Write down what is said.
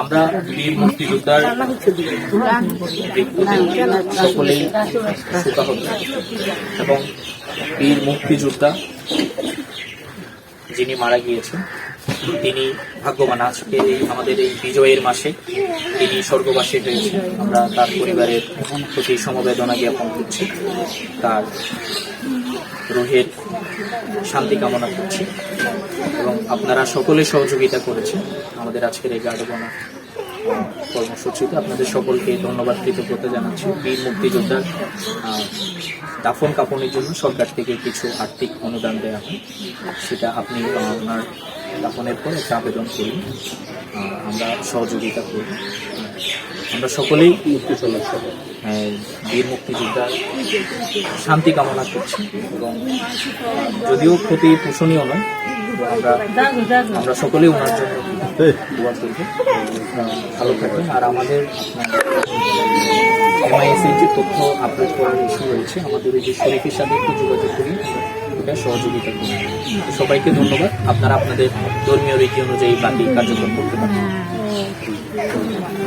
আমরা বীর মুক্তিযোদ্ধার সকলেই শোকাহত এবং বীর মুক্তিযোদ্ধা যিনি মারা গিয়েছেন তিনি ভাগ্যবান। আজকে আমাদের এই বিজয়ের মাসে তিনি স্বর্গবাসী হয়েছেন। আমরা তার পরিবারের প্রতি সমবেদনা জ্ঞাপন করছি, তার রুহের শান্তি কামনা করছি এবং আপনারা সকলে সহযোগিতা করেছেন আমাদের আজকের এই গার্ডবানা কর্মসূচিতে। আপনাদের সকলকে ধন্যবাদ, কৃতজ্ঞতা জানাচ্ছি। বীর মুক্তিযোদ্ধার দাফন কাপনের জন্য সরকার থেকে কিছু আর্থিক অনুদান দেওয়া হয়, সেটা আপনি ওনার দাফনের পর একটা আবেদন করুন, আমরা সহযোগিতা করব। আমরা সকলেই বীর মুক্তিযোদ্ধার শান্তি কামনা করছি এবং যদিও ক্ষতি পোষণীয় নয়, আমরা সকলেই ওনার জন্য দোয়া করব, ভালো থাকবেন। আর আমাদের MIS-এর যে তথ্য আপলোড করার ইস্যু রয়েছে, আমাদের ওই যে শরীফের সাথে একটু যোগাযোগ করি, এটা সহযোগিতা করি। সবাইকে ধন্যবাদ। আপনারা আপনাদের ধর্মীয় রীতি অনুযায়ী বাকি কার্যক্রম করতে পারেন।